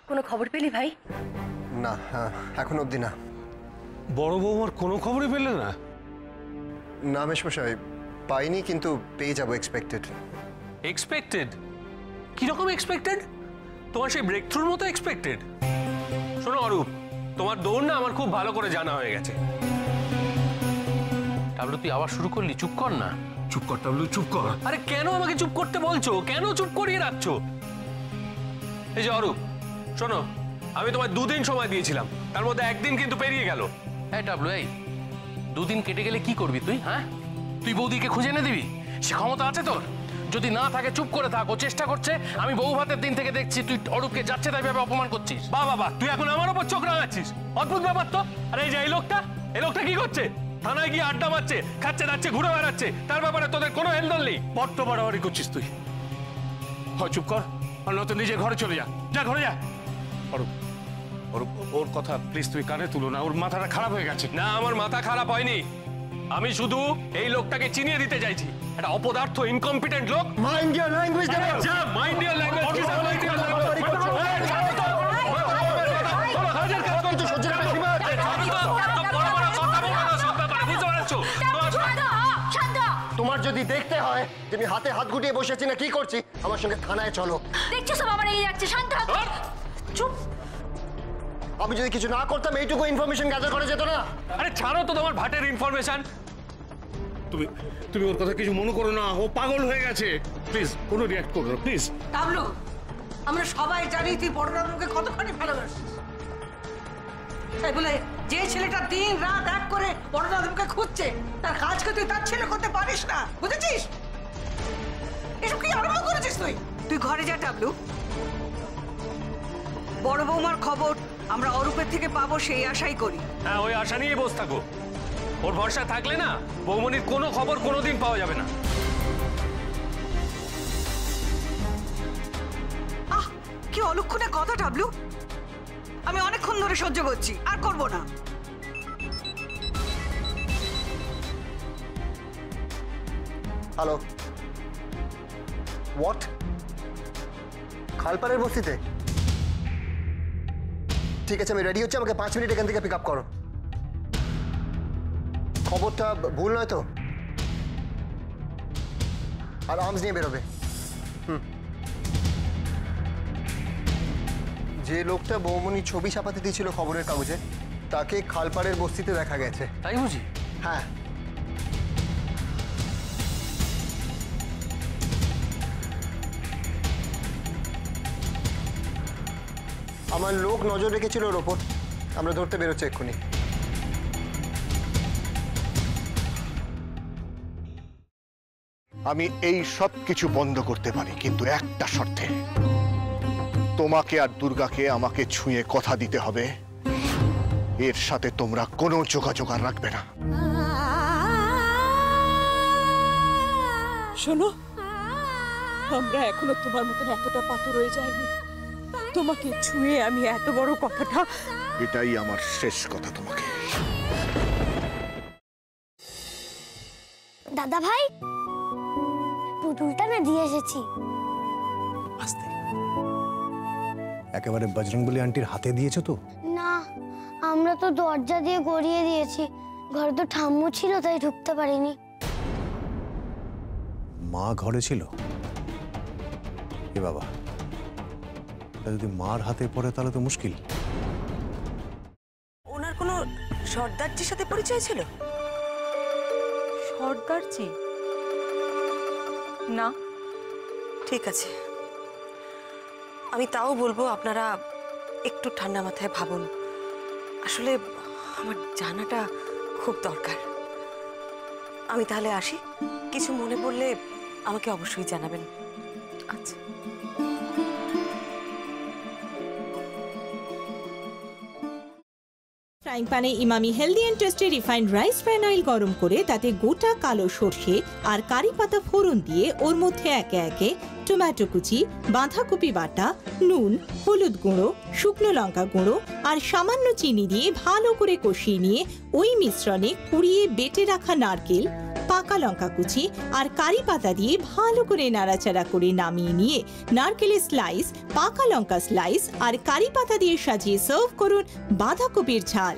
কোনো খবর পেলি ভাই? না, এখন অবধি না। বড় বৌমার কোনো খবরই পেলে না? না মেশমশাই, পাইনি, কিন্তু পেয়ে যাবো। এক্সপেক্টেড। এক্সপেক্টেড? কিরকম এক্সপেক্টেড? তোমার সেই ব্রেক থ্রুর মতো এক্সপেক্টেড? শোনো অরূপ, তোমার দৌড় না আমার খুব ভালো করে জানা হয়ে গেছে। টাবলু তুই আবার শুরু করলি? চুপ কর না। চুপ কর টাবলু, চুপ কর। আরে কেন আমাকে চুপ করতে বলছো? কেন চুপ করিয়ে রাখছো? এই যে অরূপ, শোনো, আমি তোমায় 2 দিন সময় দিয়েছিলাম, তার মধ্যে 1 দিন কিন্তু পেরিয়ে গেল। এই টাবলু, এই 2 দিন কেটে গেলে কি করবি তুই? হ্যাঁ, তুই বৌদিকে খুঁজে এনে দিবি? সে ক্ষমতা আছে তোর? যদি না থাকে চুপ করে থাক, ও চেষ্টা করছে। আমি বউ ভাতের দিন থেকে দেখছি তুই অরূপকে যাচ্ছে তাই ভাবে অপমান করছিস। বাবা, তুই এখন আমার উপর চোখ রাঙাচ্ছিস? অদ্ভুত ব্যাপার তো। আরে এই যে এই লোকটা কি করছে? থানায় গিয়ে আড্ডা মারছে, খাচ্ছে যাচ্ছে, ঘুরে বেড়াচ্ছে, তার ব্যাপারে তোদের কোনো হেলদোল নেই। বড্ড বাড়াবাড়ি করছিস তুই। হয় চুপ কর, আর নয়তো নিজে ঘরে চলে যা। যা ঘরে যা। অরূপ, অরূপ, ওর কথা প্লিজ তুই কানে তুলো না, ওর মাথাটা খারাপ হয়ে গেছে। না, আমার মাথা খারাপ হয়নি, আমি শুধু এই লোকটাকে চিনিয়ে দিতে চাইছি। একটা অপদার্থ, ইনকম্পিটেন্ট লোক। Mind your language. যা, মাইন্ড ইওর ল্যাঙ্গুয়েজ। তোমার যদি দেখতে হয় যে আমি হাতে হাত গুটিয়ে বসে আছি না কি করছি, আমার সঙ্গে থানায় চলো। দেখছো সব আবার এগিয়ে যাচ্ছে। শান্ত হ। চুপ। আমি যদি কিছু না করতাম এইটুকু ইনফরমেশন গ্যাদার করা যেত না। আরে ছাড়ো তো তোমার ভাটের ইনফরমেশন। তুমি ওর কথা কিছু মনে করো না, ও পাগল হয়ে গেছে। প্লিজ কোনো রিঅ্যাক্ট করো না, প্লিজ। টাবলু, আমরা সবাই জানি তুই বড়রামকে কতখানি ভালোবাসিস। তাই বলে যে ছেলেটা দিন রাত এক করে বড়রামকে খুঁজছে, তার কাজকে তুই তার ছেলে করতে পারিস না, বুঝেছিস? এসব কি আরম্ভ করেছিস তুই? তুই ঘরে যা টাবলু। বড় বৌমার খবর আমরা অরূপের থেকে পাবো সেই আশাই করি। হ্যাঁ, ওই আশা নিয়ে বসে থাকো। ওর ভরসা থাকলে না বৌমনির কোনো খবর কোনোদিন পাওয়া যাবে না। আহ, কি অলক্ষণে কথা টাবলু। আমি অনেকক্ষণ ধরে সহ্য করছি, আর করব না। Hello, what? খালপাড়ের বস্তিতে? ঠিক আছে, আমি রেডি হচ্ছি, আমাকে 5 মিনিট এখান থেকে পিক আপ করো। খবরটা ভুল নয় তো? আর আর্মস নিয়ে বেরোবে। যে লোকটা বৌমনি ছবি ছাপাতে দিয়েছিল খবরের কাগজে, তাকে খালপাড়ের বস্তিতে দেখা গেছে। তাই বুঝি? হ্যাঁ। আমার লোক নজর রেখেছিল ওর ওপর, আমরা ধরতে বেরোচ্ছি এক্ষুনি। আমি এই সব কিছু বন্ধ করতে পারি, কিন্তু একটা শর্তে। তোমাকে আর দুর্গাকে আমাকে ছুঁয়ে কথা দিতে হবে, এর সাথে তোমরা কোনো যোগাযোগ আর রাখবে না। শোনো, আমরা এখনো তোমার মতন এতটা পাথর হয়ে যায়নি। তোমাকে ছুঁয়ে আমি এত বড় কথাটা। এটাই আমার শেষ কথা তোমাকে। দাদা ভাই, পুতুলটা না দিয়ে এসেছি। আস্তে, একেবারে বজরংবলী আন্টির হাতে দিয়েছো তো? না, আমরা তো দরজা দিয়ে গড়িয়ে দিয়েছি। ঘরে তো ঠাম্মু ছিল, তাই ঢুকতে পারিনি। মা ঘরে ছিল? এ বাবা, এটা যদি মার হাতে পড়ে তাহলে তো মুশকিল। ওনার কোনো সর্দারজির সাথে পরিচয় ছিল? সর্দারজি? না। ঠিক আছে, আমি তাও বলবো আপনারা একটু ঠান্ডা মাথায় ভাবুন। আসলে আমার জানাটা খুব দরকার। আমি তাহলে আসি, কিছু মনে পড়লে আমাকে অবশ্যই জানাবেন। আচ্ছা। ফ্রাইং প্যানে Emami healthy and tasty refined rice bran oil গরম করে তাতে গোটা কালো সর্ষে আর কারি পাতা ফোড়ন দিয়ে ওর মধ্যে একে একে টমেটো কুচি, বাঁধাকপি বাটা, নুন, হলুদ গুঁড়ো, শুকনো লঙ্কা গুঁড়ো আর সামান্য চিনি দিয়ে ভালো করে কষিয়ে নিয়ে ওই মিশ্রণে কুড়িয়ে বেটে রাখা নারকেল, পাকা লঙ্কা কুচি আর কারি পাতা দিয়ে ভালো করে নাড়াচাড়া করে নামিয়ে নিয়ে নারকেলের স্লাইস, পাকা লঙ্কা স্লাইস আর কারি পাতা দিয়ে সাজিয়ে সার্ভ করুন বাঁধাকপির ঝাল।